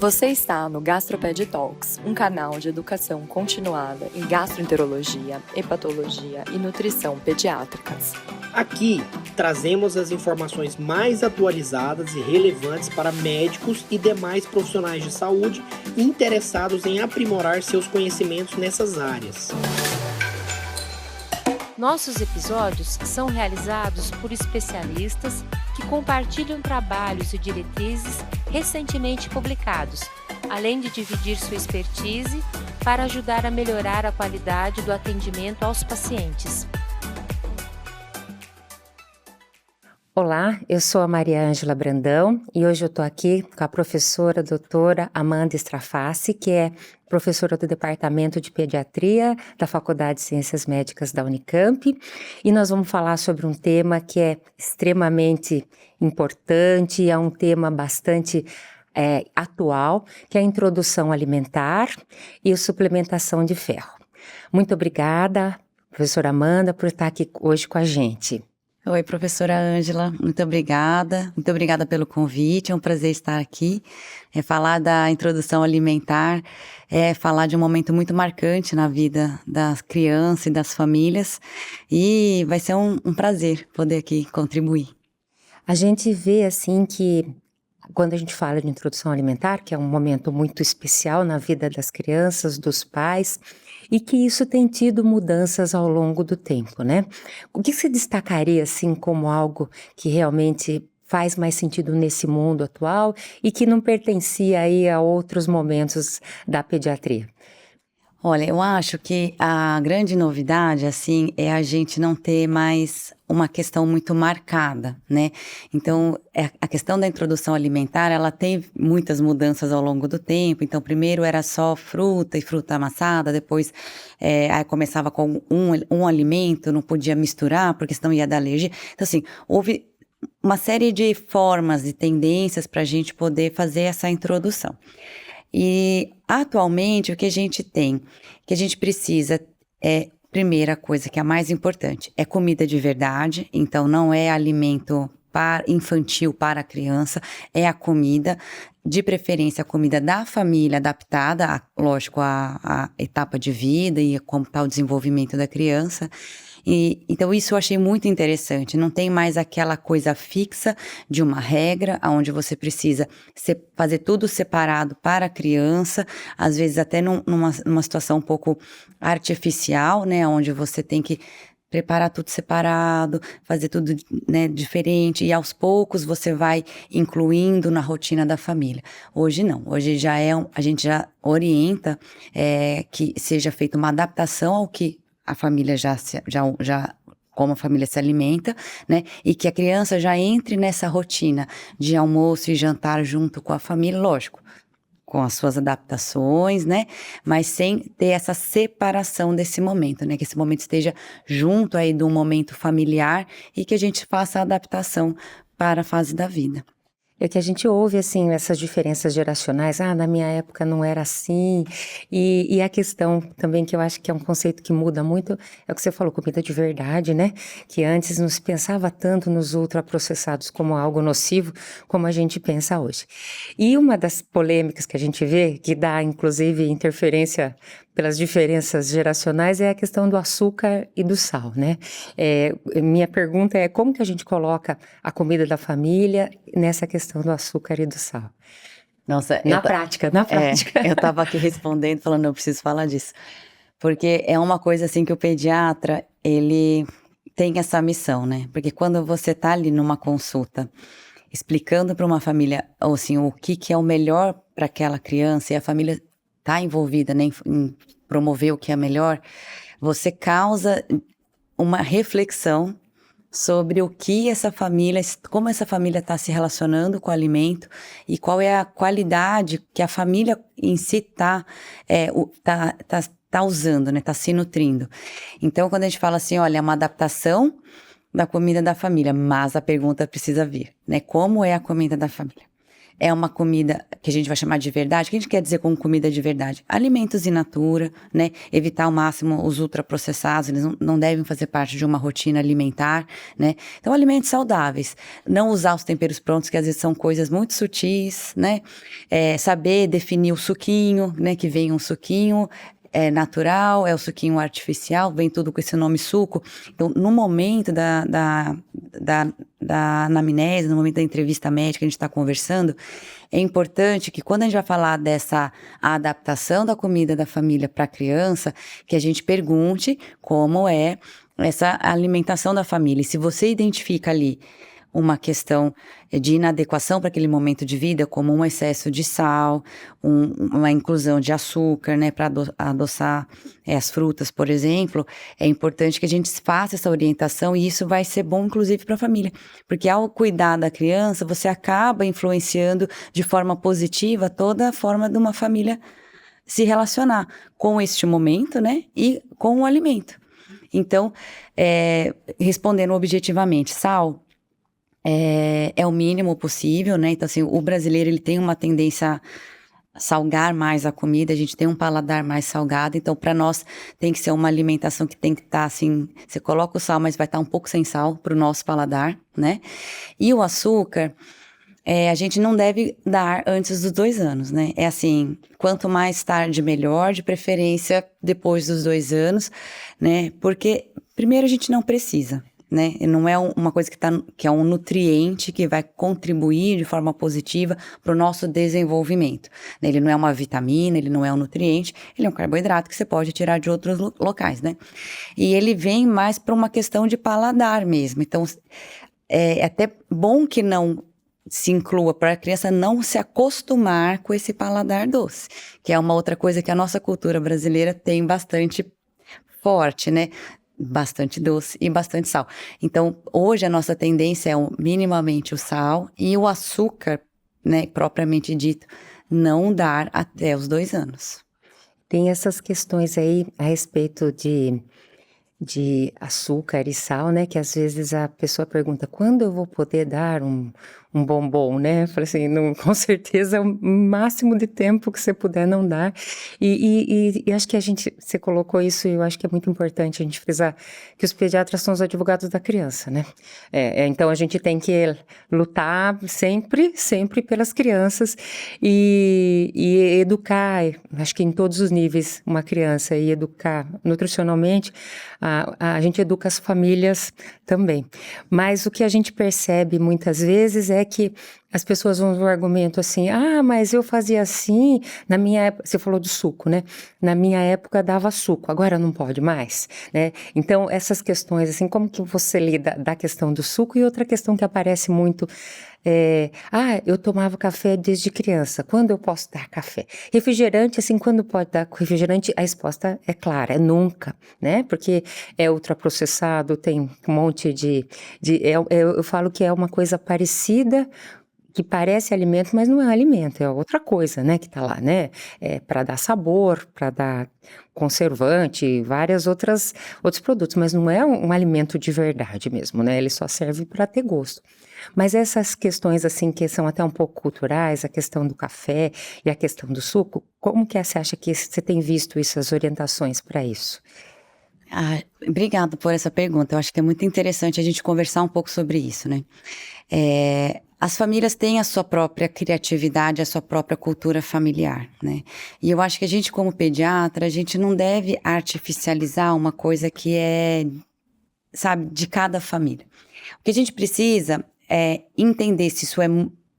Você está no Gastroped Talks, um canal de educação continuada em gastroenterologia, hepatologia e nutrição pediátricas. Aqui trazemos as informações mais atualizadas e relevantes para médicos e demais profissionais de saúde interessados em aprimorar seus conhecimentos nessas áreas. Nossos episódios são realizados por especialistas que compartilham trabalhos e diretrizes recentemente publicados, além de dividir sua expertise para ajudar a melhorar a qualidade do atendimento aos pacientes. Olá, eu sou a Maria Ângela Brandão e hoje eu estou aqui com a professora doutora Amanda Straface, que é professora do Departamento de Pediatria da Faculdade de Ciências Médicas da Unicamp, e nós vamos falar sobre um tema que é extremamente importante, é um tema bastante atual, que é a introdução alimentar e a suplementação de ferro. Muito obrigada, professora Amanda, por estar aqui hoje com a gente. Oi, professora Ângela, muito obrigada pelo convite, é um prazer estar aqui. Falar da introdução alimentar falar de um momento muito marcante na vida das crianças e das famílias, e vai ser um prazer poder aqui contribuir. A gente vê assim que quando a gente fala de introdução alimentar, que é um momento muito especial na vida das crianças, dos pais, e que isso tem tido mudanças ao longo do tempo, né? O que você destacaria, assim, como algo que realmente faz mais sentido nesse mundo atual e que não pertencia aí a outros momentos da pediatria? Olha, eu acho que a grande novidade, assim, é a gente não ter mais uma questão muito marcada, né? Então, a questão da introdução alimentar, ela tem muitas mudanças ao longo do tempo. Então, primeiro era só fruta e fruta amassada, depois aí começava com um alimento, não podia misturar, porque senão ia dar alergia. Então, assim, houve uma série de formas e tendências para a gente poder fazer essa introdução. E atualmente o que a gente tem, que a gente precisa primeira coisa que é a mais importante, é comida de verdade, então não é alimento infantil para a criança, é a comida, de preferência a comida da família adaptada, lógico, à etapa de vida e como está o desenvolvimento da criança. Então isso eu achei muito interessante, não tem mais aquela coisa fixa de uma regra, onde você precisa fazer tudo separado para a criança, às vezes até numa situação um pouco artificial, né, onde você tem que preparar tudo separado, fazer tudo, né, diferente, e aos poucos você vai incluindo na rotina da família. Hoje não, hoje a gente já orienta que seja feita uma adaptação ao que a família já como a família se alimenta, né? E que a criança já entre nessa rotina de almoço e jantar junto com a família, lógico, com as suas adaptações, né? Mas sem ter essa separação desse momento, né? Que esse momento esteja junto aí de um momento familiar e que a gente faça a adaptação para a fase da vida. É que a gente ouve, assim, essas diferenças geracionais, na minha época não era assim, e a questão também que eu acho que é um conceito que muda muito, é o que você falou, comida de verdade, né, que antes não se pensava tanto nos ultraprocessados como algo nocivo, como a gente pensa hoje. E uma das polêmicas que a gente vê, que dá, inclusive, interferência pelas diferenças geracionais, é a questão do açúcar e do sal, né? Minha pergunta é como que a gente coloca a comida da família nessa questão do açúcar e do sal? Nossa, na prática. Eu estava aqui respondendo, falando, eu preciso falar disso. Porque é uma coisa assim que o pediatra, ele tem essa missão, né? Porque quando você está ali numa consulta, explicando para uma família, assim, o que é o melhor para aquela criança, e a família está envolvida, né, em promover o que é melhor, você causa uma reflexão sobre o que como essa família está se relacionando com o alimento e qual é a qualidade que a família em si tá usando, né, está se nutrindo. Então, quando a gente fala assim, olha, é uma adaptação da comida da família, mas a pergunta precisa vir, né, como é a comida da família? é uma comida que a gente vai chamar de verdade. O que a gente quer dizer com comida de verdade? Alimentos in natura, né? Evitar ao máximo os ultraprocessados, eles não devem fazer parte de uma rotina alimentar, né? Então, alimentos saudáveis. Não usar os temperos prontos, que às vezes são coisas muito sutis, né? Saber definir o suquinho, né? Que vem um suquinho natural, o suquinho artificial, vem tudo com esse nome suco. Então, no momento da anamnese, no momento da entrevista médica, a gente está conversando, é importante que quando a gente vai falar dessa adaptação da comida da família para a criança, que a gente pergunte como é essa alimentação da família. E se você identifica ali uma questão de inadequação para aquele momento de vida, como um excesso de sal, uma inclusão de açúcar, né, para adoçar as frutas, por exemplo, é importante que a gente faça essa orientação e isso vai ser bom, inclusive, para a família. Porque ao cuidar da criança, você acaba influenciando de forma positiva toda a forma de uma família se relacionar com este momento, né, e com o alimento. Então, respondendo objetivamente, sal é o mínimo possível, né? Então, assim, o brasileiro, ele tem uma tendência a salgar mais a comida, a gente tem um paladar mais salgado, então, para nós, tem que ser uma alimentação que tem que estar, assim, você coloca o sal, mas vai estar um pouco sem sal para o nosso paladar, né? E o açúcar, a gente não deve dar antes dos 2 anos, né? É assim, quanto mais tarde, melhor, de preferência depois dos 2 anos, né? Porque, primeiro, a gente não precisa, né? Não é uma coisa que é um nutriente que vai contribuir de forma positiva para o nosso desenvolvimento. Ele não é uma vitamina, ele não é um nutriente, ele é um carboidrato que você pode tirar de outros locais, né? E ele vem mais para uma questão de paladar mesmo. Então, é até bom que não se inclua para a criança não se acostumar com esse paladar doce, que é uma outra coisa que a nossa cultura brasileira tem bastante forte, né? Bastante doce e bastante sal. Então, hoje a nossa tendência é minimamente o sal e o açúcar, né, propriamente dito, não dar até os 2 anos. Tem essas questões aí a respeito de açúcar e sal, né? Que às vezes a pessoa pergunta, quando eu vou poder dar um bombom, né? Eu falei assim, não, com certeza o máximo de tempo que você puder não dar. E acho que você colocou isso e eu acho que é muito importante a gente frisar que os pediatras são os advogados da criança, né? Então a gente tem que lutar sempre pelas crianças e educar, acho que em todos os níveis, uma criança e educar nutricionalmente, a gente educa as famílias também. Mas o que a gente percebe muitas vezes é que as pessoas vão no argumento assim, mas eu fazia assim, na minha época, você falou do suco, né? Na minha época dava suco, agora não pode mais, né? Então, essas questões, assim, como que você lida da questão do suco? E outra questão que aparece muito eu tomava café desde criança, quando eu posso dar café? Refrigerante, assim, quando pode dar refrigerante? A resposta é clara, é nunca, né? Porque é ultraprocessado, tem um monte eu falo que é uma coisa parecida, que parece alimento, mas não é alimento, é outra coisa, né, que tá lá, né? Para dar sabor, para dar conservante, outros produtos, mas não é um alimento de verdade mesmo, né? Ele só serve para ter gosto. Mas essas questões, assim, que são até um pouco culturais, a questão do café e a questão do suco, como que você acha que você tem visto isso, as orientações para isso? Obrigada por essa pergunta. Eu acho que é muito interessante a gente conversar um pouco sobre isso, né? As famílias têm a sua própria criatividade, a sua própria cultura familiar, né? E eu acho que a gente, como pediatra, a gente não deve artificializar uma coisa que é, sabe, de cada família. O que a gente precisa é entender se isso é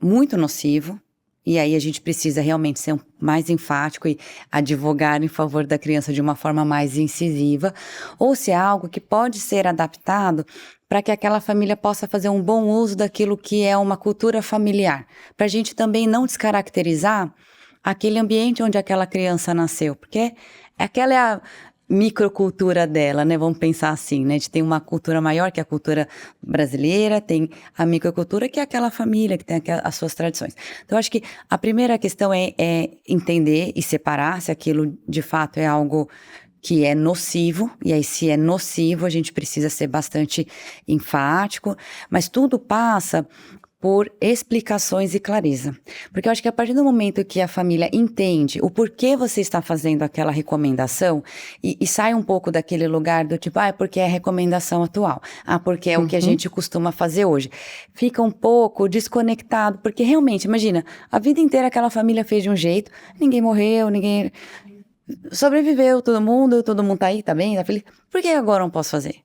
muito nocivo, e aí a gente precisa realmente ser mais enfático e advogar em favor da criança de uma forma mais incisiva, ou se é algo que pode ser adaptado para que aquela família possa fazer um bom uso daquilo que é uma cultura familiar, para a gente também não descaracterizar aquele ambiente onde aquela criança nasceu, porque aquela é a microcultura dela, né? Vamos pensar assim, né? A gente tem uma cultura maior, que é a cultura brasileira, tem a microcultura, que é aquela família que tem as suas tradições. Então, acho que a primeira questão é entender e separar se aquilo, de fato, é algo que é nocivo, e aí se é nocivo, a gente precisa ser bastante enfático, mas tudo passa por explicações e clareza. Porque eu acho que a partir do momento que a família entende o porquê você está fazendo aquela recomendação e sai um pouco daquele lugar do tipo, é porque é a recomendação atual, porque é o que a gente costuma fazer hoje. Fica um pouco desconectado, porque realmente, imagina, a vida inteira aquela família fez de um jeito, ninguém morreu, ninguém sobreviveu, todo mundo tá aí, tá bem, tá feliz. Por que agora eu não posso fazer?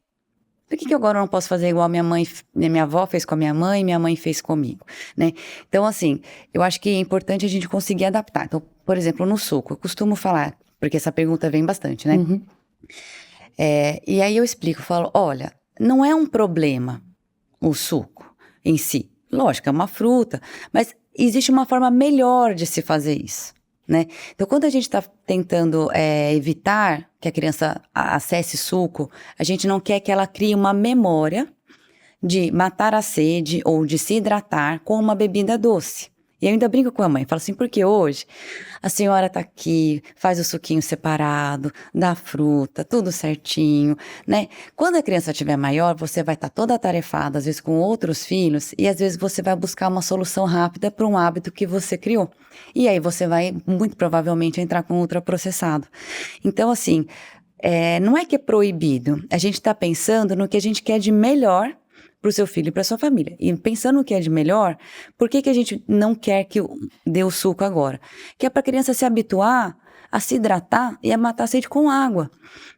Por que agora eu não posso fazer igual minha avó fez com a minha mãe fez comigo, né? Então, assim, eu acho que é importante a gente conseguir adaptar. Então, por exemplo, no suco, eu costumo falar, porque essa pergunta vem bastante, né? E aí eu explico, falo, olha, não é um problema o suco em si. Lógico, é uma fruta, mas existe uma forma melhor de se fazer isso, né? Então, quando a gente está tentando evitar que a criança acesse suco, a gente não quer que ela crie uma memória de matar a sede ou de se hidratar com uma bebida doce. E eu ainda brinco com a mãe, falo assim, porque hoje a senhora tá aqui, faz o suquinho separado, dá fruta, tudo certinho, né? Quando a criança estiver maior, você vai estar toda atarefada, às vezes com outros filhos, e às vezes você vai buscar uma solução rápida para um hábito que você criou. E aí você vai, muito provavelmente, entrar com ultraprocessado. Então, assim, não é que é proibido, a gente está pensando no que a gente quer de melhor para o seu filho e para sua família. E pensando no que é de melhor, por que a gente não quer que dê o suco agora? Que é para a criança se habituar a se hidratar e a matar a sede com água,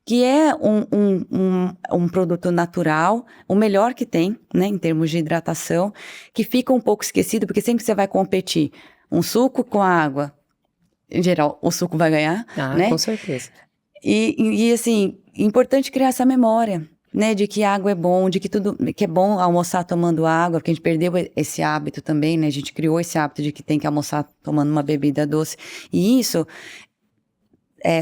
que é um produto natural, o melhor que tem, né, em termos de hidratação, que fica um pouco esquecido, porque sempre que você vai competir um suco com água, em geral, o suco vai ganhar, né? Com certeza. E assim, importante criar essa memória, né, de que água é bom, de que tudo, que é bom almoçar tomando água, porque a gente perdeu esse hábito também, né, a gente criou esse hábito de que tem que almoçar tomando uma bebida doce, e isso,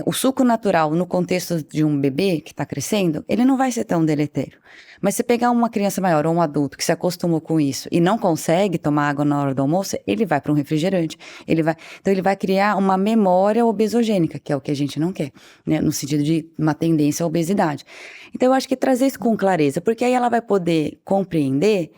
o suco natural no contexto de um bebê que está crescendo, ele não vai ser tão deletério, mas se pegar uma criança maior ou um adulto que se acostumou com isso e não consegue tomar água na hora do almoço, ele vai para um refrigerante, então ele vai criar uma memória obesogênica, que é o que a gente não quer, né, no sentido de uma tendência à obesidade. Então eu acho que trazer isso com clareza, porque aí ela vai poder compreender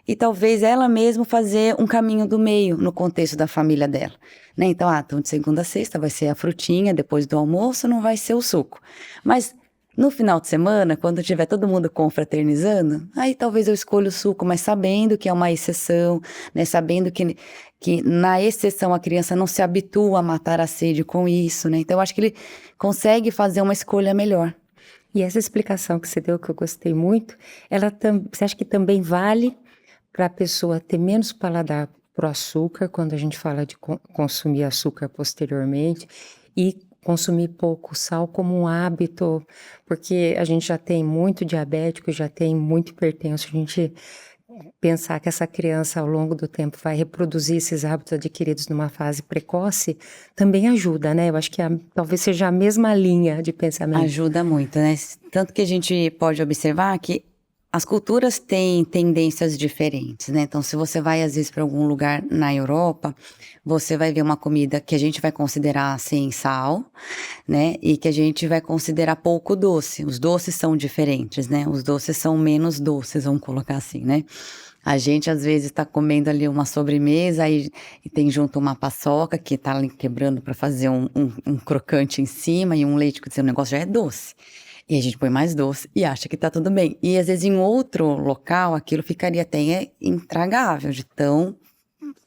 e talvez ela mesma fazer um caminho do meio no contexto da família dela, né? Então, então de segunda a sexta vai ser a frutinha, depois do almoço não vai ser o suco. Mas no final de semana, quando tiver todo mundo confraternizando, aí talvez eu escolha o suco, mas sabendo que é uma exceção, né? Sabendo que na exceção a criança não se habitua a matar a sede com isso, né? Então eu acho que ele consegue fazer uma escolha melhor. E essa explicação que você deu, que eu gostei muito, você acha que também vale para a pessoa ter menos paladar para o açúcar, quando a gente fala de consumir açúcar posteriormente, e consumir pouco sal como um hábito, porque a gente já tem muito diabético, já tem muito hipertenso, a gente pensar que essa criança ao longo do tempo vai reproduzir esses hábitos adquiridos numa fase precoce, também ajuda, né? Eu acho que talvez seja a mesma linha de pensamento. Ajuda muito, né? Tanto que a gente pode observar que as culturas têm tendências diferentes, né? Então, se você vai, às vezes, para algum lugar na Europa, você vai ver uma comida que a gente vai considerar sem sal, né? E que a gente vai considerar pouco doce. Os doces são diferentes, né? Os doces são menos doces, vamos colocar assim, né? A gente, às vezes, está comendo ali uma sobremesa e tem junto uma paçoca que está ali quebrando para fazer um crocante em cima e um leite, que o negócio já é doce. E a gente põe mais doce e acha que tá tudo bem. E às vezes em outro local aquilo ficaria até intragável de tão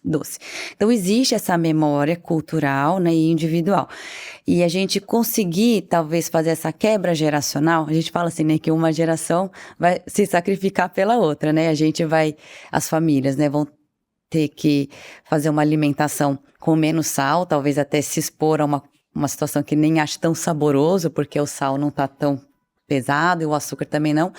doce. Então existe essa memória cultural, né, e individual. E a gente conseguir talvez fazer essa quebra geracional, a gente fala assim, né, que uma geração vai se sacrificar pela outra, né? As famílias, né, vão ter que fazer uma alimentação com menos sal, talvez até se expor a uma situação que nem acha tão saboroso, porque o sal não está tão pesado e o açúcar também não,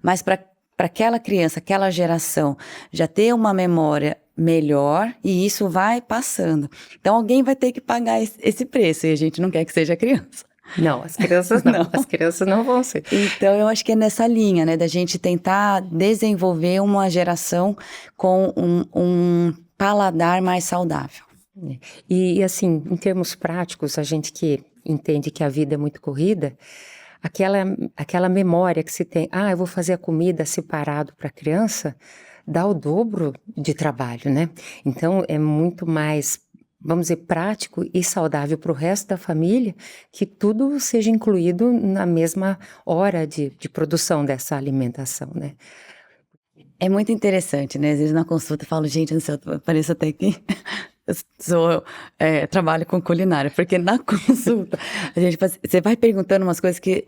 mas para aquela criança, aquela geração, já ter uma memória melhor e isso vai passando. Então alguém vai ter que pagar esse preço e a gente não quer que seja a criança. Não, as crianças não. As crianças não vão ser. Então eu acho que é nessa linha, né, da gente tentar desenvolver uma geração com um paladar mais saudável. E assim, em termos práticos, a gente que entende que a vida é muito corrida, aquela memória que se tem, eu vou fazer a comida separado para a criança, dá o dobro de trabalho, né? Então, é muito mais, vamos dizer, prático e saudável para o resto da família que tudo seja incluído na mesma hora de produção dessa alimentação, né? É muito interessante, né? Às vezes na consulta eu falo, gente, não sei, pareço até que trabalho com culinária, porque na consulta você vai perguntando umas coisas que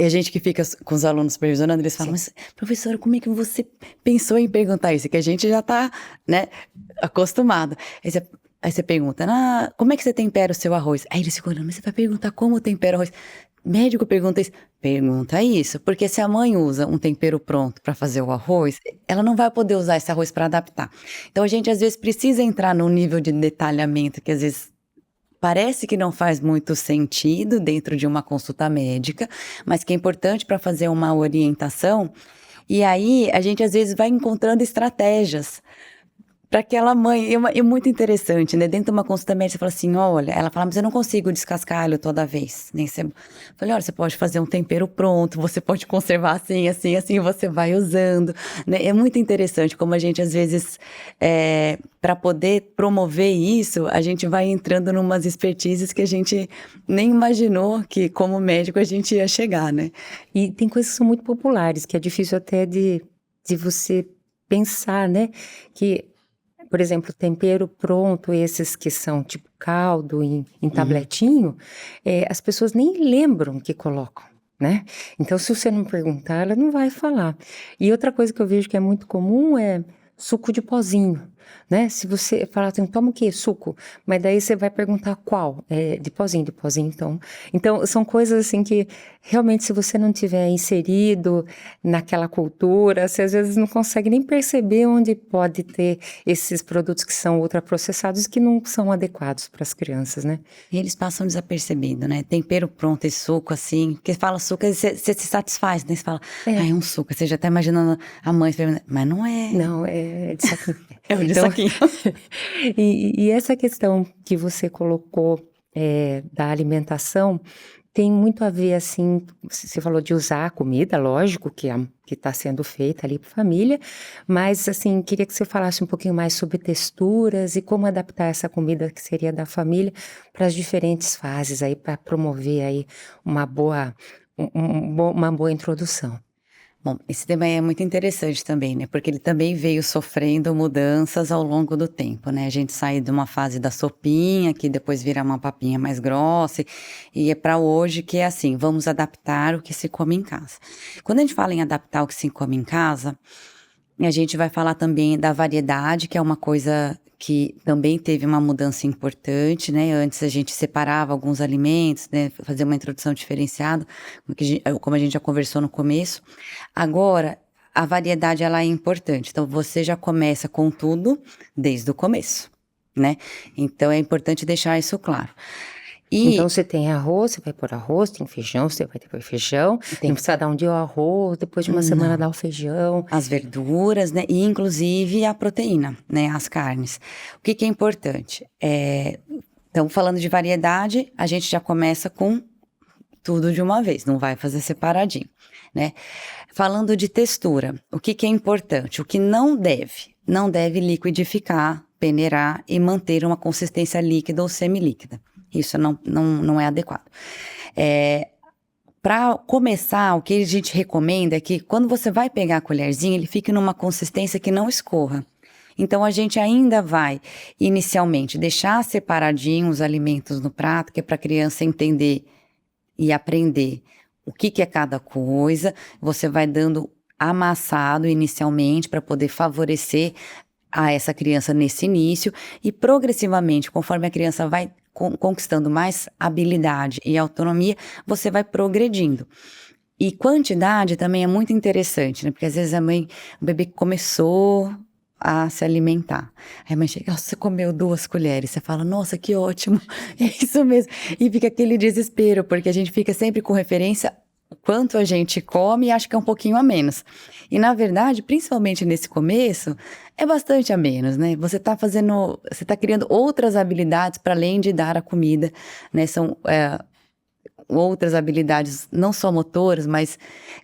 a gente que fica com os alunos supervisionando, eles falam, mas professora, como é que você pensou em perguntar isso? Que a gente já tá, né, acostumado. Aí você pergunta, como é que você tempera o seu arroz? Aí eles ficam olhando, mas você vai perguntar como tempera o arroz? Médico pergunta isso. Pergunta isso, porque se a mãe usa um tempero pronto para fazer o arroz, ela não vai poder usar esse arroz para adaptar. Então a gente às vezes precisa entrar num nível de detalhamento que às vezes parece que não faz muito sentido dentro de uma consulta médica, mas que é importante para fazer uma orientação. E aí a gente às vezes vai encontrando estratégias para aquela mãe, é muito interessante, né? Dentro de uma consulta médica, você fala assim, olha, ela fala, mas eu não consigo descascar alho toda vez. Nem você... Eu falei, olha, você pode fazer um tempero pronto, você pode conservar assim, assim, assim, você vai usando, né? É muito interessante como a gente, às vezes, para poder promover isso, a gente vai entrando numas expertises que a gente nem imaginou que, como médico, a gente ia chegar, né? E tem coisas que são muito populares, que é difícil até de você pensar, né? Que por exemplo, tempero pronto, esses que são tipo caldo em tabletinho, as pessoas nem lembram que colocam, né? Então, se você não perguntar, ela não vai falar. E outra coisa que eu vejo que é muito comum é suco de pozinho, né? Se você falar assim, toma o quê? Suco. Mas daí você vai perguntar qual? De pozinho, então. Então, são coisas assim que realmente se você não tiver inserido naquela cultura, você às vezes não consegue nem perceber onde pode ter esses produtos que são ultraprocessados e que não são adequados para as crianças, né? E eles passam desapercebido, né? Tempero pronto e suco, assim, porque fala suco, você se satisfaz, né? Você fala, é um suco, você já tá imaginando a mãe, mas não é. Não, é de saquinho. É o de saquinho. E essa questão que você colocou da alimentação tem muito a ver, assim, você falou de usar a comida, lógico, que está sendo feita ali para a família, mas, assim, queria que você falasse um pouquinho mais sobre texturas e como adaptar essa comida que seria da família para as diferentes fases aí, para promover aí uma boa introdução. Bom, esse tema é muito interessante também, né? Porque ele também veio sofrendo mudanças ao longo do tempo, né? A gente sai de uma fase da sopinha, que depois vira uma papinha mais grossa, e é para hoje que é assim, vamos adaptar o que se come em casa. Quando a gente fala em adaptar o que se come em casa, a gente vai falar também da variedade, que é uma coisa que também teve uma mudança importante, né? Antes a gente separava alguns alimentos, né? Fazia uma introdução diferenciada, como a gente já conversou no começo. Agora, a variedade, ela é importante. Então, você já começa com tudo desde o começo, né? Então, é importante deixar isso claro. Então, você tem arroz, você vai pôr arroz, tem feijão, você vai pôr feijão. Não precisa dar um dia o arroz, depois de uma semana dar o feijão. As verduras, né? E, inclusive, a proteína, né? As carnes. O que é importante? Então, falando de variedade, a gente já começa com tudo de uma vez, não vai fazer separadinho, né? Falando de textura, o que é importante? O que não deve liquidificar, peneirar e manter uma consistência líquida ou semilíquida. Isso não é adequado. Para começar, o que a gente recomenda é que quando você vai pegar a colherzinha, ele fique numa consistência que não escorra. Então, a gente ainda vai, inicialmente, deixar separadinho os alimentos no prato, que é para a criança entender e aprender o que é cada coisa. Você vai dando amassado inicialmente para poder favorecer a essa criança nesse início e progressivamente, conforme a criança vai conquistando mais habilidade e autonomia, você vai progredindo. E quantidade também é muito interessante, né? Porque às vezes o bebê começou a se alimentar. Aí a mãe chega, você comeu 2 colheres. Você fala, nossa, que ótimo. É isso mesmo. E fica aquele desespero, porque a gente fica sempre com referência o quanto a gente come e acha que é um pouquinho a menos. E, na verdade, principalmente nesse começo, é bastante a menos, né? Você tá criando outras habilidades para além de dar a comida, né? outras habilidades, não só motoras, mas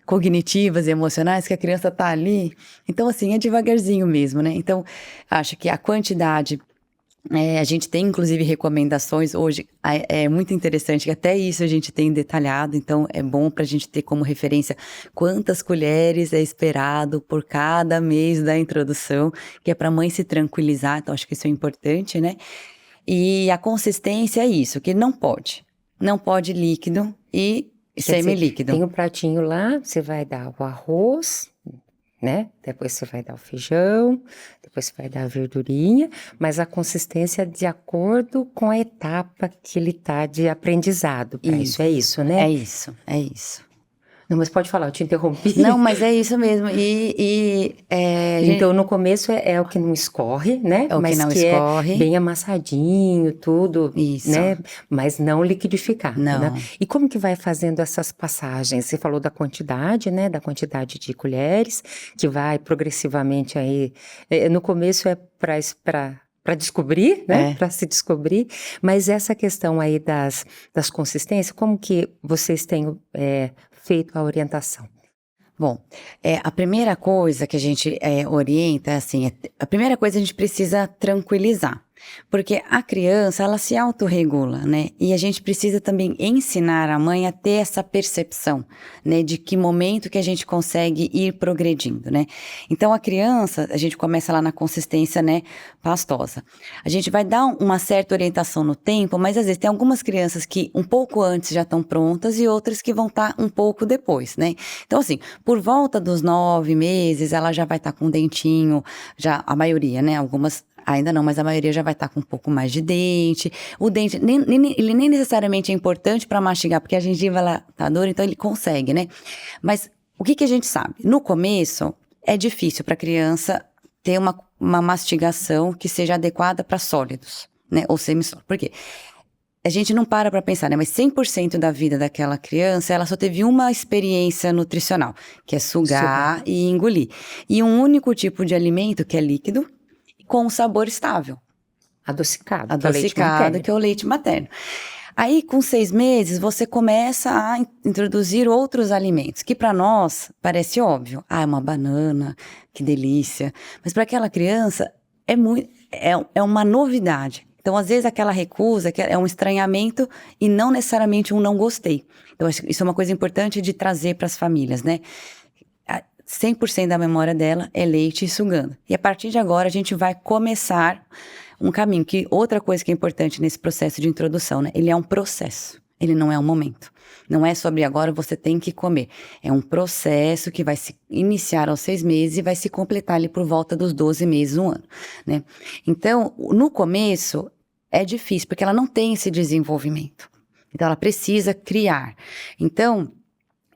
cognitivas e emocionais, que a criança tá ali. Então, assim, é devagarzinho mesmo, né? Então, acho que a quantidade... a gente tem, inclusive, recomendações hoje, é muito interessante, que até isso a gente tem detalhado, então é bom para a gente ter como referência quantas colheres é esperado por cada mês da introdução, que é para a mãe se tranquilizar, então acho que isso é importante, né? E a consistência é isso, que não pode líquido e semilíquido. Tem um pratinho lá, você vai dar o arroz, né? Depois você vai dar o feijão, depois você vai dar a verdurinha, mas a consistência de acordo com a etapa que ele tá de aprendizado. Isso é isso, né? É isso. Não, mas pode falar, eu te interrompi. Não, mas é isso mesmo. Então, no começo é o que não escorre, né? É o mas que não que escorre. É bem amassadinho, tudo, Isso. né? Mas não liquidificado, Não. né? E como que vai fazendo essas passagens? Você falou da quantidade, né? Da quantidade de colheres, que vai progressivamente aí. No começo é para descobrir, né? Para se descobrir. Mas essa questão aí das consistências, como que vocês têm feito a orientação? Bom, a primeira coisa que a gente orienta, assim, a primeira coisa a gente precisa tranquilizar. Porque a criança, ela se autorregula, né? E a gente precisa também ensinar a mãe a ter essa percepção, né? De que momento que a gente consegue ir progredindo, né? Então, a criança, a gente começa lá na consistência, né? Pastosa. A gente vai dar uma certa orientação no tempo, mas às vezes tem algumas crianças que um pouco antes já estão prontas e outras que vão estar um pouco depois, né? Então, assim, por volta dos 9 meses, ela já vai estar com um dentinho, já a maioria, né? Algumas ainda não, mas a maioria já vai estar com um pouco mais de dente. O dente, ele nem necessariamente é importante para mastigar, porque a gengiva, ela tá dura, então ele consegue, né? Mas o que a gente sabe? No começo, é difícil para a criança ter uma mastigação que seja adequada para sólidos, né? Ou semissólidos. Por quê? A gente não para pensar, né? Mas 100% da vida daquela criança, ela só teve uma experiência nutricional, que é sugar e engolir. E um único tipo de alimento, que é líquido, com um sabor estável. Adocicado, que é o leite materno. Aí, com 6 meses, você começa a introduzir outros alimentos, que para nós parece óbvio. É uma banana, que delícia. Mas para aquela criança, é uma novidade. Então, às vezes, aquela recusa é um estranhamento e não necessariamente um não gostei. Eu acho que isso é uma coisa importante de trazer para as famílias, né? 100% da memória dela é leite e sugando. E a partir de agora, a gente vai começar um caminho. Que outra coisa que é importante nesse processo de introdução, né? Ele é um processo, ele não é um momento. Não é sobre agora você tem que comer. É um processo que vai se iniciar aos 6 meses e vai se completar ali por volta dos 12 meses, 1 ano, né? Então, no começo, é difícil, porque ela não tem esse desenvolvimento. Então, ela precisa criar. Então,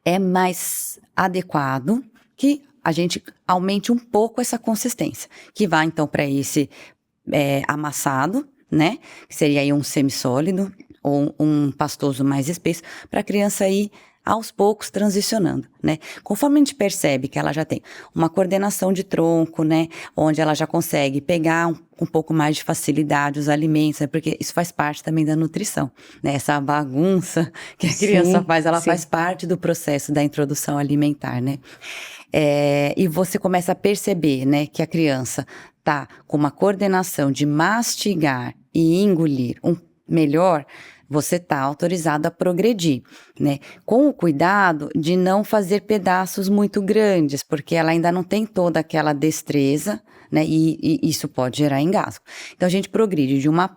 é mais adequado que a gente aumente um pouco essa consistência, que vai então para esse amassado, né, que seria aí um semissólido ou um pastoso mais espesso, para a criança ir aos poucos transicionando, né. Conforme a gente percebe que ela já tem uma coordenação de tronco, né, onde ela já consegue pegar um pouco mais de facilidade os alimentos, né, porque isso faz parte também da nutrição, né, essa bagunça que a criança faz, ela faz parte do processo da introdução alimentar, né. E você começa a perceber, né, que a criança tá com uma coordenação de mastigar e engolir melhor, você tá autorizado a progredir, né? Com o cuidado de não fazer pedaços muito grandes, porque ela ainda não tem toda aquela destreza, né? E isso pode gerar engasgo. Então, a gente progride de uma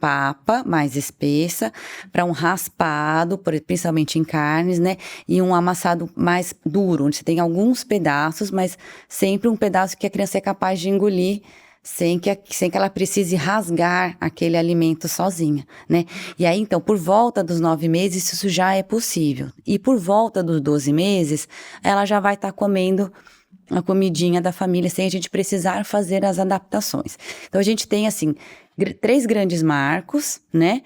papa mais espessa para um raspado, principalmente em carnes, né? E um amassado mais duro, onde você tem alguns pedaços, mas sempre um pedaço que a criança é capaz de engolir sem que ela precise rasgar aquele alimento sozinha, né? E aí, então, por volta dos 9 meses, isso já é possível. E por volta dos 12 meses, ela já vai estar comendo a comidinha da família sem a gente precisar fazer as adaptações. Então, a gente tem, assim, 3 grandes marcos, né?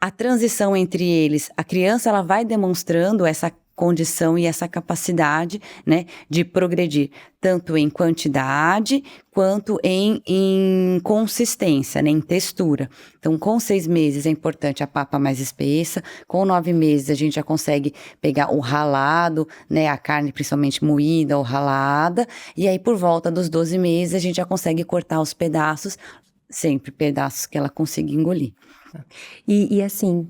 A transição entre eles, a criança, ela vai demonstrando essa condição e essa capacidade, né, de progredir tanto em quantidade quanto em consistência, né, em textura. Então, com 6 meses é importante a papa mais espessa, com 9 meses a gente já consegue pegar o ralado, né, a carne principalmente moída ou ralada, e aí por volta dos 12 meses a gente já consegue cortar os pedaços, sempre pedaços que ela consiga engolir. E assim,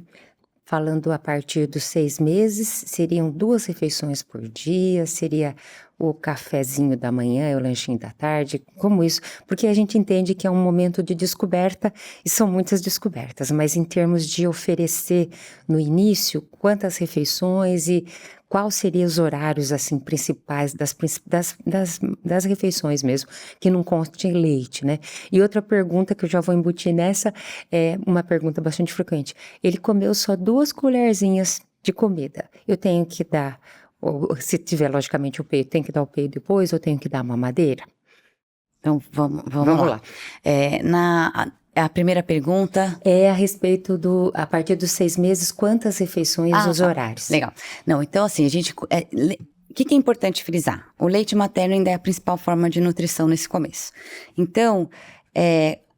falando a partir dos 6 meses, seriam 2 refeições por dia, seria o cafezinho da manhã e o lanchinho da tarde, como isso? Porque a gente entende que é um momento de descoberta e são muitas descobertas, mas em termos de oferecer no início, quantas refeições e quais seriam os horários assim principais das refeições mesmo, que não constem leite, né? E outra pergunta que eu já vou embutir nessa é uma pergunta bastante frequente. Ele comeu só 2 colherzinhas de comida. Eu tenho que dar, ou, se tiver logicamente o peito, tem que dar o peito depois ou tenho que dar uma mamadeira? Então, vamos lá. A primeira pergunta... É a respeito a partir dos 6 meses, quantas refeições e os tá. horários? Legal. Não, então assim, o que é importante frisar? O leite materno ainda é a principal forma de nutrição nesse começo. Então,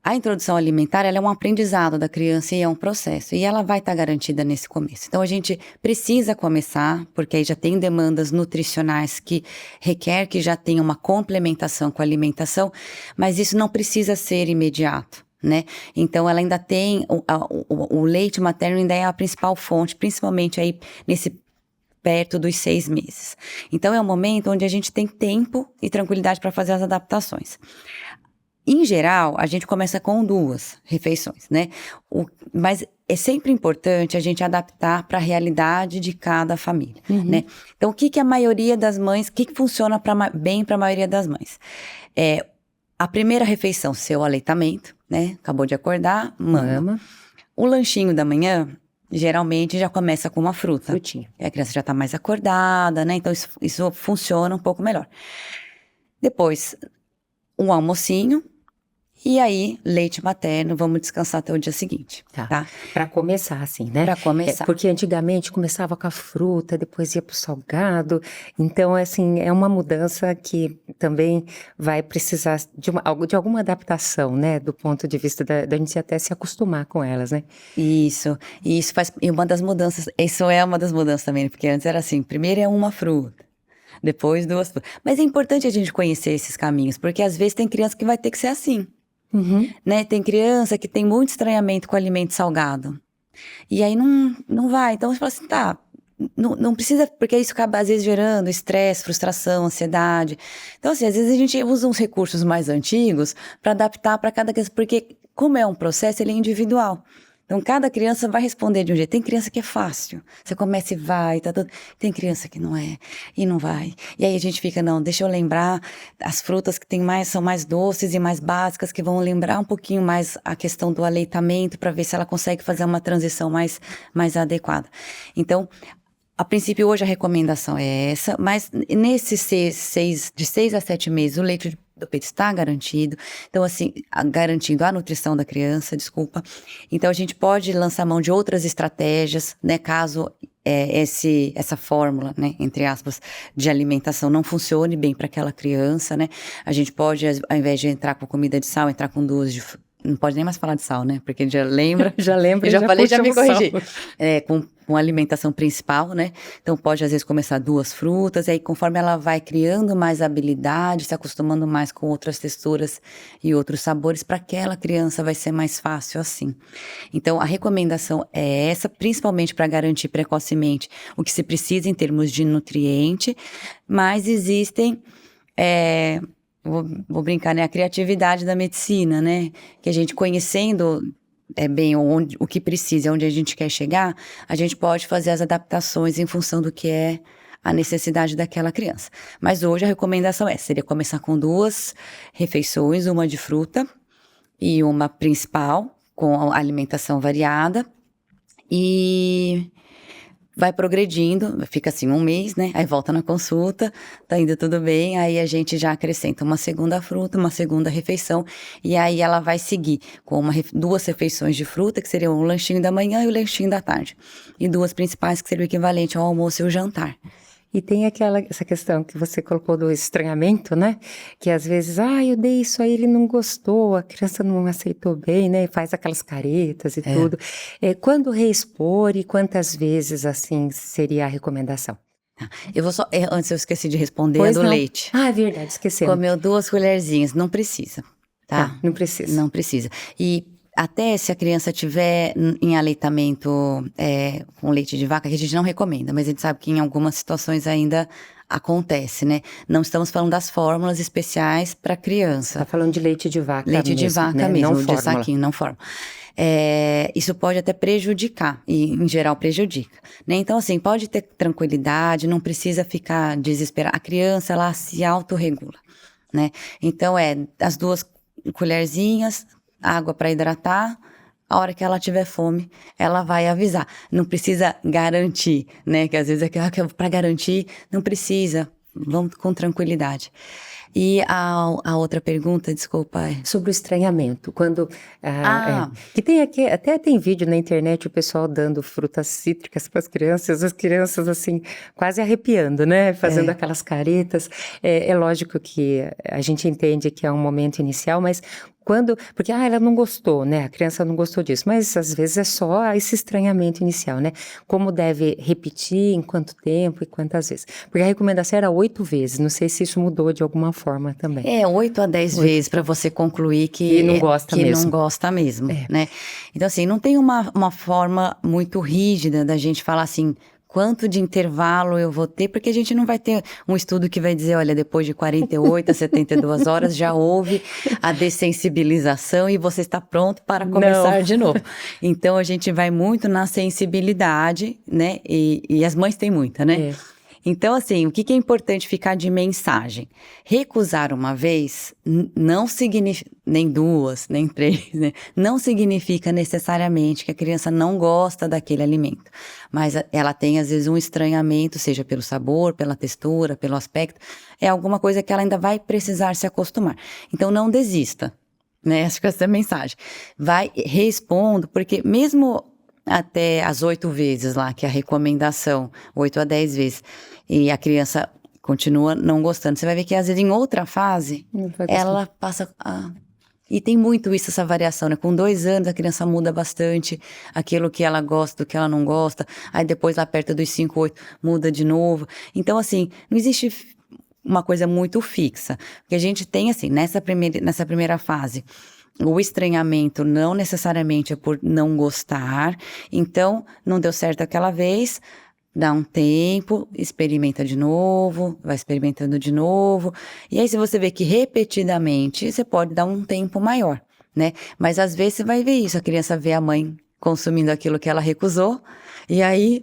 a introdução alimentar, ela é um aprendizado da criança e é um processo. E ela vai estar garantida nesse começo. Então, a gente precisa começar, porque aí já tem demandas nutricionais que requer que já tenha uma complementação com a alimentação, mas isso não precisa ser imediato, né? Então, ela ainda tem, o leite materno ainda é a principal fonte, principalmente aí perto dos 6 meses. Então, é um momento onde a gente tem tempo e tranquilidade para fazer as adaptações. Em geral, a gente começa com 2 refeições, né? Mas é sempre importante a gente adaptar para a realidade de cada família, né? Então, o que a maioria das mães, o que funciona bem para a maioria das mães? A primeira refeição, seu aleitamento, né? Acabou de acordar, mama. O lanchinho da manhã, geralmente, já começa com uma fruta. Frutinha. A criança já está mais acordada, né? Então, isso funciona um pouco melhor. Depois, um almocinho. E aí, leite materno, vamos descansar até o dia seguinte, tá? Para começar, assim, né? Para começar. Porque antigamente começava com a fruta, depois ia pro salgado. Então, assim, é uma mudança que também vai precisar de alguma adaptação, né? Do ponto de vista da gente até se acostumar com elas, né? Isso faz... E uma das mudanças, isso é uma das mudanças também, porque antes era assim, primeiro é uma fruta. Depois 2 frutas. Mas é importante a gente conhecer esses caminhos, porque às vezes tem criança que vai ter que ser assim. Né? Tem criança que tem muito estranhamento com alimento salgado. E aí não vai. Então você fala assim, tá, não precisa, porque isso acaba às vezes gerando estresse, frustração, ansiedade. Então assim, às vezes a gente usa uns recursos mais antigos para adaptar para cada criança, porque como é um processo, ele é individual. Então, cada criança vai responder de um jeito. Tem criança que é fácil. Você começa e vai, tá tudo. Tem criança que não é, e não vai. E aí a gente fica, não, deixa eu lembrar as frutas que são mais doces e mais básicas, que vão lembrar um pouquinho mais a questão do aleitamento, para ver se ela consegue fazer uma transição mais adequada. Então, a princípio, hoje a recomendação é essa, mas nesses de 6 a 7 meses, o leite do peito está garantido. Então, assim, garantindo a nutrição da criança, desculpa. Então, a gente pode lançar mão de outras estratégias, né, caso essa fórmula, né, entre aspas, de alimentação não funcione bem para aquela criança, né. A gente pode, ao invés de entrar com comida de sal, entrar com 2 de... Não pode nem mais falar de sal, né? Porque já lembra. Já lembra, já falei, já me corrigi. Com a alimentação principal, né? Então, pode, às vezes, começar 2 frutas. E aí, conforme ela vai criando mais habilidade, se acostumando mais com outras texturas e outros sabores, para aquela criança vai ser mais fácil assim. Então, a recomendação é essa, principalmente para garantir precocemente o que se precisa em termos de nutriente. Mas existem... Vou brincar, né? A criatividade da medicina, né? Que a gente conhecendo bem o que precisa, onde a gente quer chegar, a gente pode fazer as adaptações em função do que é a necessidade daquela criança. Mas hoje a recomendação seria começar com 2 refeições, uma de fruta e uma principal, com alimentação variada, e vai progredindo, fica assim 1 mês, né? Aí volta na consulta, tá indo tudo bem, aí a gente já acrescenta uma segunda fruta, uma segunda refeição, e aí ela vai seguir com 2 refeições de fruta, que seriam o lanchinho da manhã e o lanchinho da tarde, e 2 principais, que seria o equivalente ao almoço e o jantar. E tem essa questão que você colocou do estranhamento, né? Que às vezes, eu dei isso aí, ele não gostou, a criança não aceitou bem, né? E faz aquelas caretas e tudo. Quando reexpor e quantas vezes, assim, seria a recomendação? Eu vou só, antes eu esqueci de responder Pois a do não. leite. É verdade, esquecemos. Comeu 2 colherzinhas, não precisa, tá? Não precisa. Não precisa. E até se a criança tiver em aleitamento com leite de vaca, que a gente não recomenda, mas a gente sabe que em algumas situações ainda acontece, né? Não estamos falando das fórmulas especiais para criança. Tá falando de leite de vaca Leite mesmo, de vaca né? mesmo, Não de fórmula. saquinho, não fórmula. Isso pode até prejudicar, e em geral prejudica, né? Então, assim, pode ter tranquilidade, não precisa ficar desesperada. A criança, ela se autorregula, né? Então, as 2 colherzinhas, água para hidratar. A hora que ela tiver fome, ela vai avisar. Não precisa garantir, né? Que às vezes para garantir, não precisa. Vamos com tranquilidade. E a outra pergunta, desculpa. Sobre o estranhamento, quando que tem aqui, até tem vídeo na internet o pessoal dando frutas cítricas para as crianças assim quase arrepiando, né, fazendo aquelas caretas. É lógico que a gente entende que é um momento inicial, mas porque ela não gostou, né? A criança não gostou disso, mas às vezes é só esse estranhamento inicial, né? Como deve repetir, em quanto tempo e quantas vezes? Porque a recomendação era 8 vezes, não sei se isso mudou de alguma forma também. 8 a 10 vezes para você concluir que não gosta mesmo. Não gosta mesmo, né? Então, assim, não tem uma forma muito rígida da gente falar assim, quanto de intervalo eu vou ter, porque a gente não vai ter um estudo que vai dizer, olha, depois de 48 a 72 horas já houve a dessensibilização e você está pronto para começar de novo. Então, a gente vai muito na sensibilidade, né? E as mães têm muita, né? Então, assim, o que é importante ficar de mensagem? Recusar uma vez não significa, nem 2, nem 3, né? Não significa necessariamente que a criança não gosta daquele alimento. Mas ela tem, às vezes, um estranhamento, seja pelo sabor, pela textura, pelo aspecto. É alguma coisa que ela ainda vai precisar se acostumar. Então, não desista, né? Acho que essa é a mensagem. Vai respondo, porque mesmo até as 8 vezes lá, que é a recomendação, 8 a 10 vezes, e a criança continua não gostando. Você vai ver que, às vezes, em outra fase, ela passa E tem muito isso, essa variação, né? Com 2 anos, a criança muda bastante aquilo que ela gosta, do que ela não gosta. Aí, depois, lá perto dos 5, 8, muda de novo. Então, assim, não existe uma coisa muito fixa. Porque a gente tem, assim, nessa primeira fase, o estranhamento não necessariamente é por não gostar. Então, não deu certo aquela vez, dá um tempo, experimenta de novo, vai experimentando de novo. E aí, se você vê que repetidamente, você pode dar um tempo maior, né? Mas às vezes você vai ver isso, a criança vê a mãe consumindo aquilo que ela recusou, aí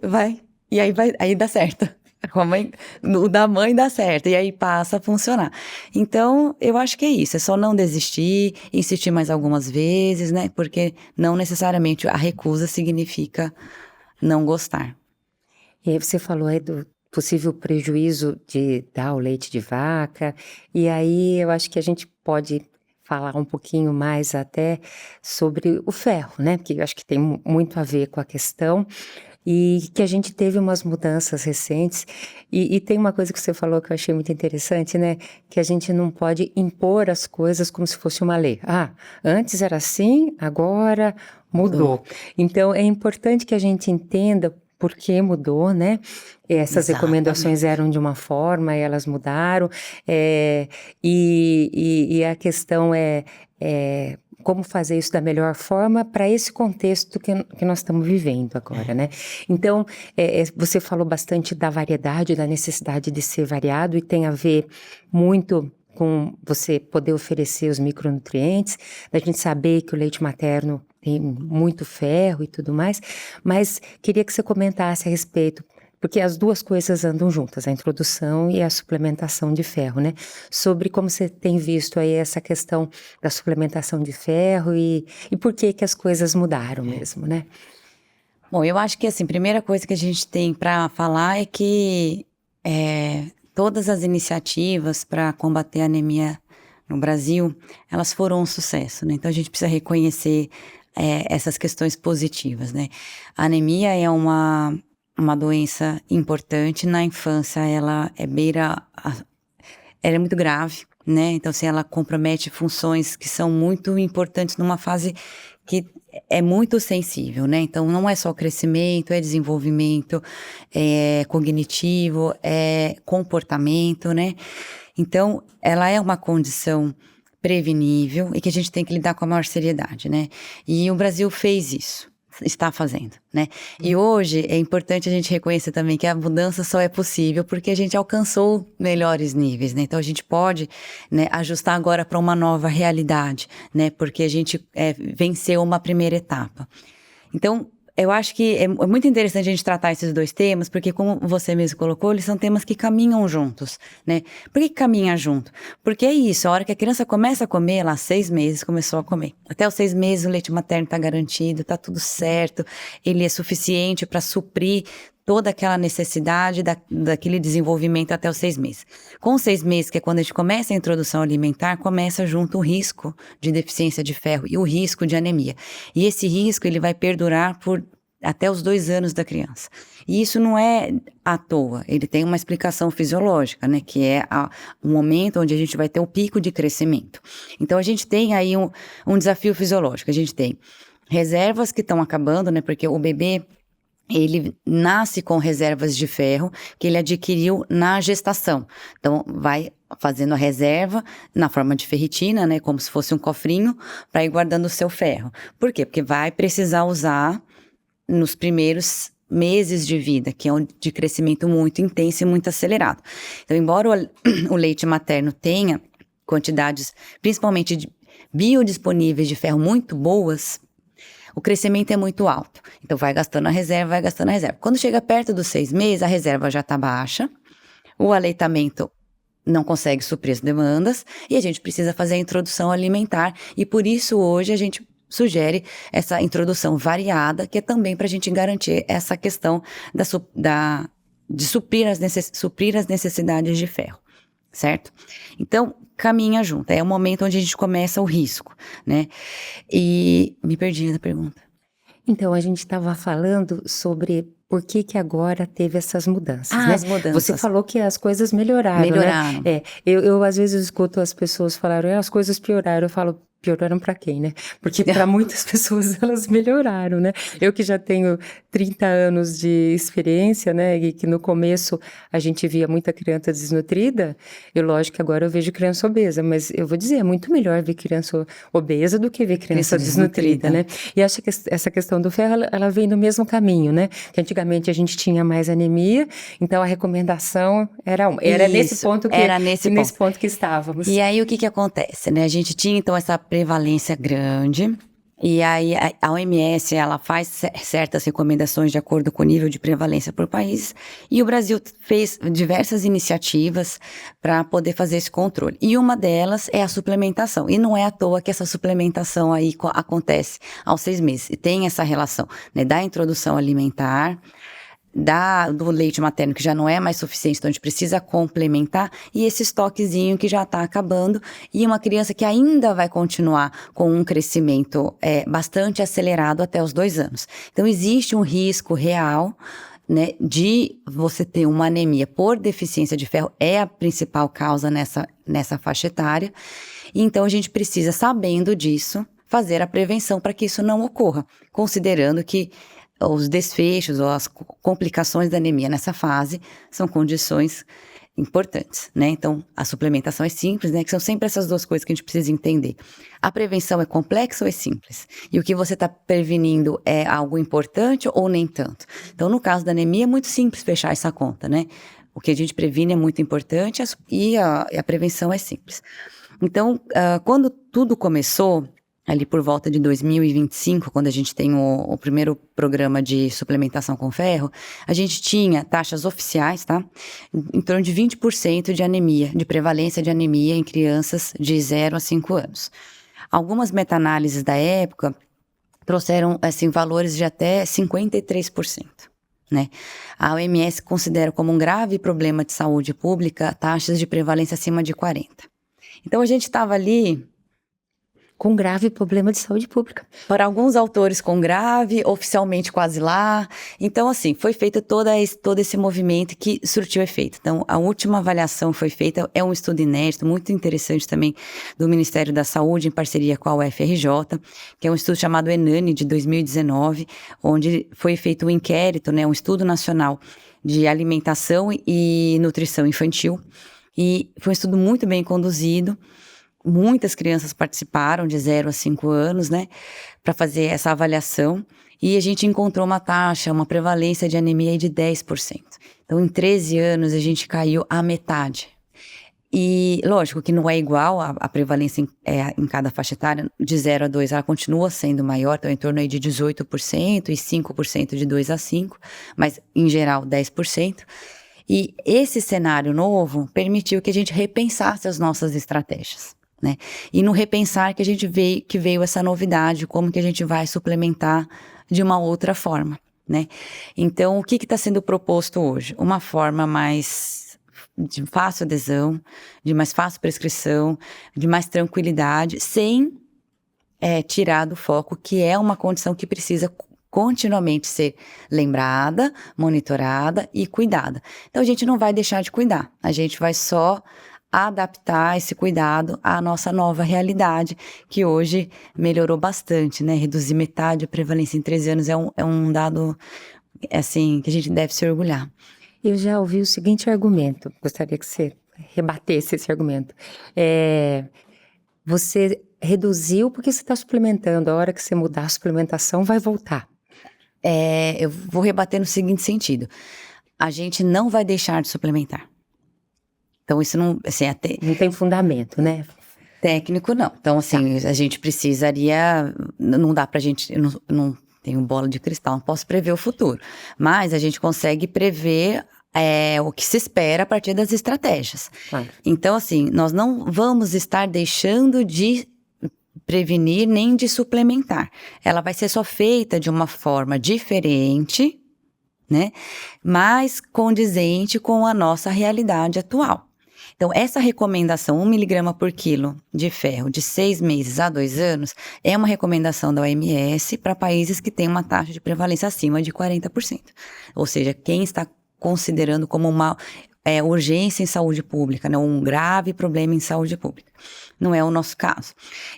dá certo. O da mãe dá certo, e aí passa a funcionar. Então, eu acho que é isso, é só não desistir, insistir mais algumas vezes, né? Porque não necessariamente a recusa significa não gostar. E aí você falou aí do possível prejuízo de dar o leite de vaca, e aí eu acho que a gente pode falar um pouquinho mais até sobre o ferro, né? Porque eu acho que tem muito a ver com a questão. E que a gente teve umas mudanças recentes, e tem uma coisa que você falou que eu achei muito interessante, né? Que a gente não pode impor as coisas como se fosse uma lei. Antes era assim, agora mudou. Então, é importante que a gente entenda por que mudou, né? Essas recomendações eram de uma forma e elas mudaram, e a questão é como fazer isso da melhor forma para esse contexto que nós estamos vivendo agora, né? Então, você falou bastante da variedade, da necessidade de ser variado, e tem a ver muito com você poder oferecer os micronutrientes, da gente saber que o leite materno tem muito ferro e tudo mais, mas queria que você comentasse a respeito, porque as duas coisas andam juntas, a introdução e a suplementação de ferro, né? Sobre como você tem visto aí essa questão da suplementação de ferro e por que as coisas mudaram mesmo, né? Bom, eu acho que, assim, a primeira coisa que a gente tem para falar é que todas as iniciativas para combater a anemia no Brasil, elas foram um sucesso, né? Então, a gente precisa reconhecer essas questões positivas, né? A anemia é uma uma doença importante. Na infância, ela é muito grave, né? Então, assim, ela compromete funções que são muito importantes numa fase que é muito sensível, né? Então, não é só crescimento, é desenvolvimento, é cognitivo, é comportamento, né? Então, ela é uma condição prevenível e que a gente tem que lidar com a maior seriedade, né? E o Brasil fez isso, está fazendo, né? E hoje é importante a gente reconhecer também que a mudança só é possível porque a gente alcançou melhores níveis, né? Então a gente pode, né, ajustar agora para uma nova realidade, né? Porque a gente venceu uma primeira etapa. Então, eu acho que é muito interessante a gente tratar esses dois temas, porque como você mesmo colocou, eles são temas que caminham juntos, né? Por que caminha junto? Porque é isso, a hora que a criança começa a comer, lá 6 meses começou a comer. Até os 6 meses o leite materno está garantido, está tudo certo, ele é suficiente para suprir toda aquela necessidade daquele desenvolvimento até os 6 meses. Com os 6 meses, que é quando a gente começa a introdução alimentar, começa junto o risco de deficiência de ferro e o risco de anemia. E esse risco, ele vai perdurar por até os 2 anos da criança. E isso não é à toa, ele tem uma explicação fisiológica, né, que é o momento onde a gente vai ter o pico de crescimento. Então, a gente tem aí um desafio fisiológico, a gente tem reservas que estão acabando, né, porque o bebê, ele nasce com reservas de ferro que ele adquiriu na gestação. Então, vai fazendo a reserva na forma de ferritina, né, como se fosse um cofrinho, para ir guardando o seu ferro. Por quê? Porque vai precisar usar nos primeiros meses de vida, que é um de crescimento muito intenso e muito acelerado. Então, embora o leite materno tenha quantidades, principalmente biodisponíveis de ferro muito boas, o crescimento é muito alto. Então, vai gastando a reserva, vai gastando a reserva. Quando chega perto dos 6 meses, a reserva já está baixa, o aleitamento não consegue suprir as demandas e a gente precisa fazer a introdução alimentar. E por isso, hoje, a gente sugere essa introdução variada, que é também para a gente garantir essa questão de suprir as necessidades de ferro, certo? Então, caminha junto, é o momento onde a gente começa o risco, né? E me perdi da pergunta. Então, a gente estava falando sobre por que agora teve essas mudanças, né? As mudanças. Você falou que as coisas melhoraram, né? Eu às vezes escuto as pessoas falarem, as coisas pioraram, eu falo, pioraram para quem, né? Porque para muitas pessoas elas melhoraram, né? Eu que já tenho 30 anos de experiência, né? E que no começo a gente via muita criança desnutrida, lógico que agora eu vejo criança obesa, mas eu vou dizer, é muito melhor ver criança obesa do que ver criança desnutrida, né? E acho que essa questão do ferro, ela vem no mesmo caminho, né? Que antigamente a gente tinha mais anemia, então a recomendação era nesse ponto que estávamos. E aí o que acontece, né? A gente tinha então essa prevalência grande, e aí a OMS, ela faz certas recomendações de acordo com o nível de prevalência por país, e o Brasil fez diversas iniciativas para poder fazer esse controle. E uma delas é a suplementação, e não é à toa que essa suplementação aí acontece aos 6 meses, e tem essa relação, né, da introdução alimentar, do leite materno, que já não é mais suficiente, então a gente precisa complementar, e esse estoquezinho que já está acabando, e uma criança que ainda vai continuar com um crescimento bastante acelerado até os 2 anos. Então, existe um risco real, né, de você ter uma anemia por deficiência de ferro, é a principal causa nessa faixa etária, e então a gente precisa, sabendo disso, fazer a prevenção para que isso não ocorra, considerando que os desfechos ou as complicações da anemia nessa fase são condições importantes, né? Então, a suplementação é simples, né? Que são sempre essas duas coisas que a gente precisa entender. A prevenção é complexa ou é simples? E o que você está prevenindo é algo importante ou nem tanto? Então, no caso da anemia, é muito simples fechar essa conta, né? O que a gente previne é muito importante e a prevenção é simples. Então, quando tudo começou, ali por volta de 2025, quando a gente tem o primeiro programa de suplementação com ferro, a gente tinha taxas oficiais, tá? Em torno de 20% de anemia, de prevalência de anemia em crianças de 0 a 5 anos. Algumas meta-análises da época trouxeram, assim, valores de até 53%. Né? A OMS considera como um grave problema de saúde pública taxas de prevalência acima de 40%. Então, a gente estava ali com grave problema de saúde pública. Para alguns autores com grave, oficialmente quase lá. Então, assim, foi feito todo esse movimento que surtiu efeito. Então, a última avaliação foi feita, é um estudo inédito, muito interessante também, do Ministério da Saúde, em parceria com a UFRJ, que é um estudo chamado ENANI, de 2019, onde foi feito um inquérito, né, um estudo nacional de alimentação e nutrição infantil. E foi um estudo muito bem conduzido. Muitas crianças participaram de 0 a 5 anos, né, para fazer essa avaliação, e a gente encontrou uma taxa, uma prevalência de anemia de 10%. Então, em 13 anos, a gente caiu à metade. E, lógico, que não é igual a prevalência em cada faixa etária, de 0 a 2, ela continua sendo maior, então em torno aí de 18% e 5% de 2 a 5, mas, em geral, 10%. E esse cenário novo permitiu que a gente repensasse as nossas estratégias. Né? E no repensar que veio essa novidade, como que a gente vai suplementar de uma outra forma, né? Então, o que está sendo proposto hoje? Uma forma mais de fácil adesão, de mais fácil prescrição, de mais tranquilidade, sem tirar do foco que é uma condição que precisa continuamente ser lembrada, monitorada e cuidada. Então, a gente não vai deixar de cuidar, a gente vai só adaptar esse cuidado à nossa nova realidade, que hoje melhorou bastante, né? Reduzir metade a prevalência em 13 anos é um dado, assim, que a gente deve se orgulhar. Eu já ouvi o seguinte argumento, gostaria que você rebatesse esse argumento. Você reduziu porque você está suplementando, a hora que você mudar a suplementação vai voltar. Eu vou rebater no seguinte sentido, a gente não vai deixar de suplementar. Então, isso não, assim, não tem fundamento, né? Técnico, não. Então, assim, a gente precisaria, não dá pra gente, eu não tenho bola de cristal, não posso prever o futuro. Mas a gente consegue prever o que se espera a partir das estratégias. Claro. Então, assim, nós não vamos estar deixando de prevenir nem de suplementar. Ela vai ser só feita de uma forma diferente, né? Mais condizente com a nossa realidade atual. Então, essa recomendação, 1 miligrama por quilo de ferro de 6 meses a 2 anos, é uma recomendação da OMS para países que têm uma taxa de prevalência acima de 40%. Ou seja, quem está considerando como uma urgência em saúde pública, né, um grave problema em saúde pública. Não é o nosso caso.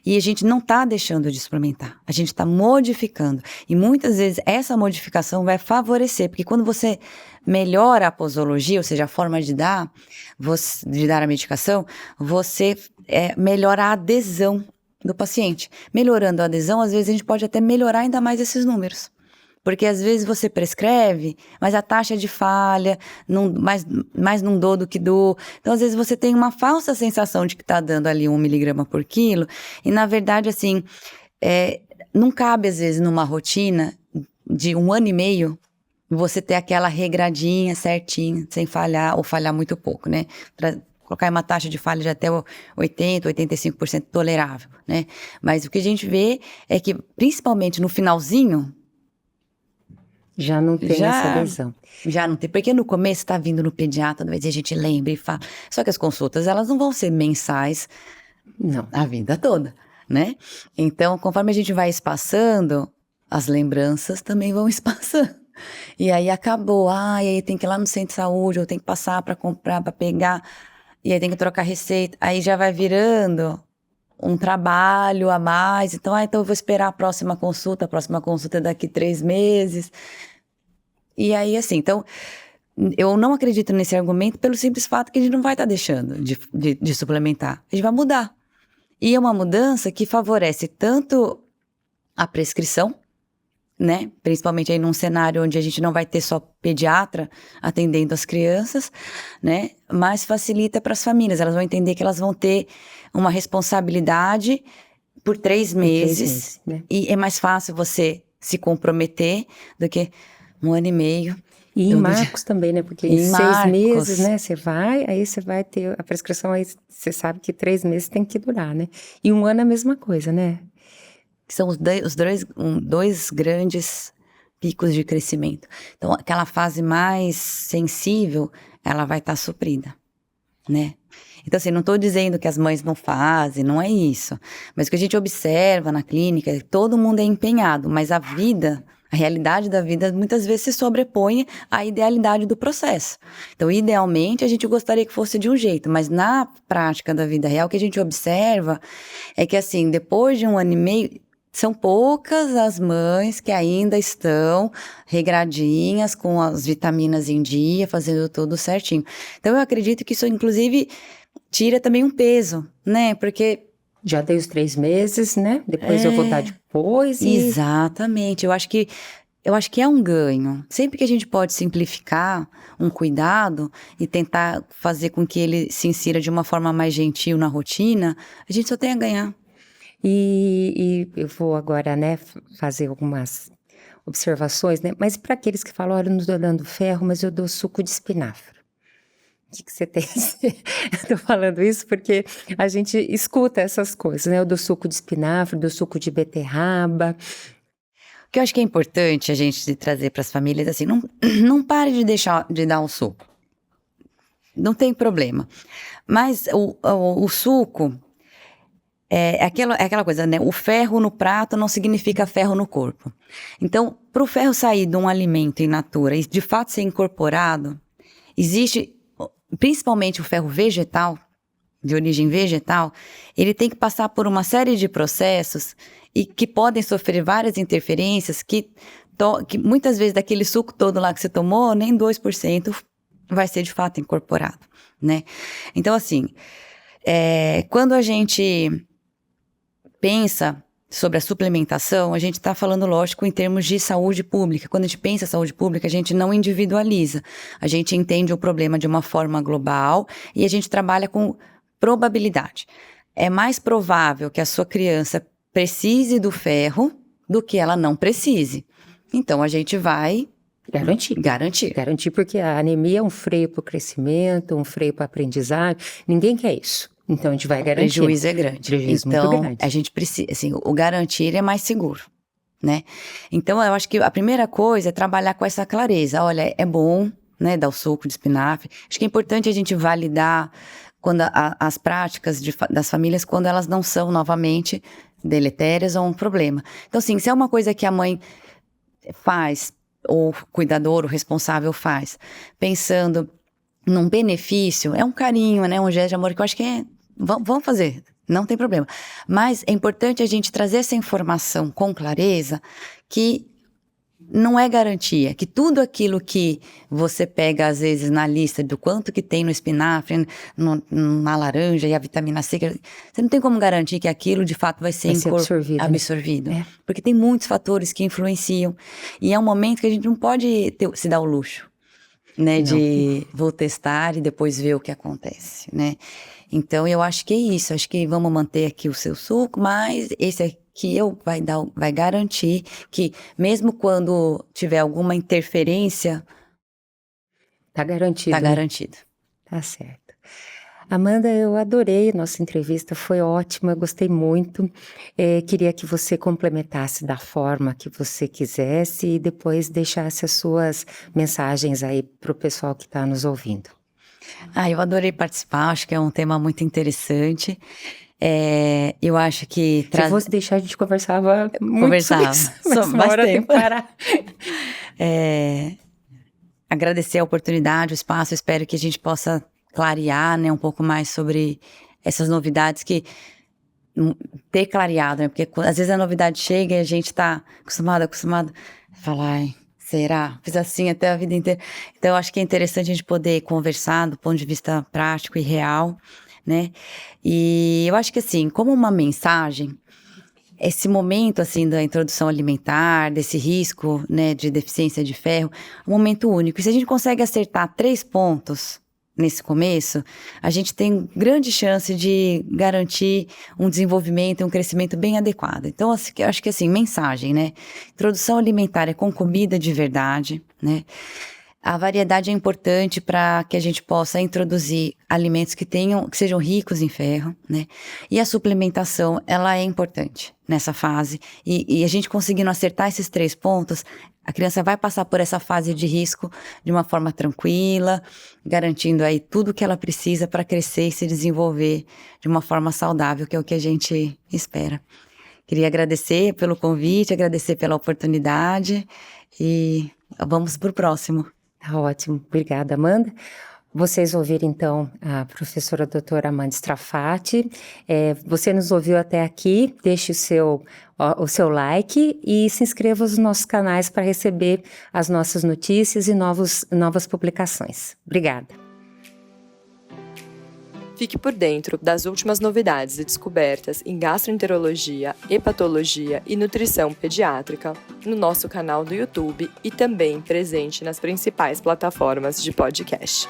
E a gente não está deixando de suplementar, a gente está modificando. E muitas vezes essa modificação vai favorecer, porque quando você melhora a posologia, ou seja, a forma de dar a medicação, você melhora a adesão do paciente. Melhorando a adesão, às vezes a gente pode até melhorar ainda mais esses números. Porque às vezes você prescreve, mas a taxa de falha, mais não dou do que dou. Então, às vezes você tem uma falsa sensação de que está dando ali 1 miligrama por quilo. E, na verdade, assim, não cabe, às vezes, numa rotina de 1 ano e meio, você ter aquela regradinha certinha, sem falhar, ou falhar muito pouco, né? Para colocar uma taxa de falha de até 80%, 85% tolerável, né? Mas o que a gente vê é que, principalmente no finalzinho, já não tem essa adesão. Já não tem, porque no começo está vindo no pediatra, às vezes a gente lembra e fala. Só que as consultas, elas não vão ser mensais, não, a vida toda, né? Então, conforme a gente vai espaçando, as lembranças também vão espaçando. E aí acabou, e aí tem que ir lá no centro de saúde, ou tem que passar para comprar, para pegar, e aí tem que trocar receita. Aí já vai virando um trabalho a mais, então eu vou esperar a próxima consulta é daqui 3 meses, e aí assim, então, eu não acredito nesse argumento pelo simples fato que a gente não vai estar deixando de suplementar, a gente vai mudar, e é uma mudança que favorece tanto a prescrição, né, principalmente aí num cenário onde a gente não vai ter só pediatra atendendo as crianças, né, mas facilita para as famílias, elas vão entender que elas vão ter uma responsabilidade por 3 meses, né? E é mais fácil você se comprometer do que 1 ano e meio. E em marcos também, né, porque em 6 meses, né, aí você vai ter a prescrição, aí você sabe que 3 meses tem que durar, né, e 1 ano é a mesma coisa, né. São os dois grandes picos de crescimento. Então, aquela fase mais sensível, ela vai estar suprida. né? Então, assim, não estou dizendo que as mães não fazem, não é isso. Mas o que a gente observa na clínica é que todo mundo é empenhado, mas a realidade da vida, muitas vezes se sobrepõe à idealidade do processo. Então, idealmente, a gente gostaria que fosse de um jeito, mas na prática da vida real, o que a gente observa é que, assim, depois de 1 ano e meio, são poucas as mães que ainda estão regradinhas, com as vitaminas em dia, fazendo tudo certinho. Então, eu acredito que isso, inclusive, tira também um peso, né? Porque... Já dei os 3 meses, né? Depois eu vou dar depois e... Exatamente. Eu acho que é um ganho. Sempre que a gente pode simplificar um cuidado e tentar fazer com que ele se insira de uma forma mais gentil na rotina, a gente só tem a ganhar. E eu vou agora, né, fazer algumas observações, né? Mas para aqueles que falam, olha, eu não estou dando ferro, mas eu dou suco de espinafre. O que você tem? Eu tô falando isso porque a gente escuta essas coisas, né? Eu dou suco de espinafre, dou suco de beterraba. O que eu acho que é importante a gente trazer para as famílias, assim, não pare de deixar de dar um suco. Não tem problema. Mas o suco é aquela coisa, né? O ferro no prato não significa ferro no corpo. Então, para o ferro sair de um alimento in natura e de fato ser incorporado, existe... Principalmente o ferro vegetal, de origem vegetal, ele tem que passar por uma série de processos e que podem sofrer várias interferências que muitas vezes daquele suco todo lá que você tomou, nem 2% vai ser de fato incorporado, né? Então, assim, quando a gente pensa sobre a suplementação, a gente está falando, lógico, em termos de saúde pública. Quando a gente pensa em saúde pública, a gente não individualiza. A gente entende o problema de uma forma global e a gente trabalha com probabilidade. É mais provável que a sua criança precise do ferro do que ela não precise. Então, a gente vai... Garantir, porque a anemia é um freio para o crescimento, um freio para a aprendizagem. Ninguém quer isso. Então, a gente vai garantir. O prejuízo é grande. Prejuízo então, muito grande. A gente precisa, assim, o garantir é mais seguro, né? Então, eu acho que a primeira coisa é trabalhar com essa clareza. Olha, é bom, né, dar o suco de espinafre. Acho que é importante a gente validar quando as práticas das famílias, quando elas não são, novamente, deletérias ou um problema. Então, assim, se é uma coisa que a mãe faz, ou o cuidador, o responsável faz, pensando num benefício, é um carinho, né, um gesto de amor que eu acho que vamos fazer, não tem problema. Mas é importante a gente trazer essa informação com clareza que não é garantia, que tudo aquilo que você pega às vezes na lista do quanto que tem no espinafre, na laranja e a vitamina C, você não tem como garantir que aquilo de fato vai ser absorvido. Né? Porque tem muitos fatores que influenciam e é um momento que a gente não pode se dar o luxo, né, de vou testar e depois ver o que acontece, né? Então, eu acho que é isso. Acho que vamos manter aqui o seu suco, mas esse aqui vai garantir que, mesmo quando tiver alguma interferência... Tá garantido. Tá garantido. Tá certo. Amanda, eu adorei a nossa entrevista, foi ótima, gostei muito. Queria que você complementasse da forma que você quisesse e depois deixasse as suas mensagens aí para o pessoal que está nos ouvindo. Eu adorei participar, acho que é um tema muito interessante. Eu acho que... Se fosse deixar, a gente conversava muito sobre isso, mas uma hora tem que parar. Agradecer a oportunidade, o espaço, espero que a gente possa clarear, né, um pouco mais sobre essas novidades ter clareado, né, porque às vezes a novidade chega e a gente está acostumado a falar, será? Fiz assim até a vida inteira. Então, eu acho que é interessante a gente poder conversar do ponto de vista prático e real, né, e eu acho que assim, como uma mensagem, esse momento, assim, da introdução alimentar, desse risco, né, de deficiência de ferro, é um momento único. E se a gente consegue acertar 3 pontos nesse começo, a gente tem grande chance de garantir um desenvolvimento e um crescimento bem adequado. Então, acho que assim, mensagem, né? Introdução alimentar é com comida de verdade, né? A variedade é importante para que a gente possa introduzir alimentos que sejam ricos em ferro, né? E a suplementação, ela é importante nessa fase. E a gente conseguindo acertar esses 3 pontos, a criança vai passar por essa fase de risco de uma forma tranquila, garantindo aí tudo que ela precisa para crescer e se desenvolver de uma forma saudável, que é o que a gente espera. Queria agradecer pelo convite, agradecer pela oportunidade e vamos para o próximo. Ótimo, obrigada, Amanda. Vocês ouviram, então, a professora doutora Amanda Strafati. Você nos ouviu até aqui, deixe o seu like e se inscreva nos nossos canais para receber as nossas notícias e novas publicações. Obrigada. Fique por dentro das últimas novidades e descobertas em gastroenterologia, hepatologia e nutrição pediátrica no nosso canal do YouTube e também presente nas principais plataformas de podcast.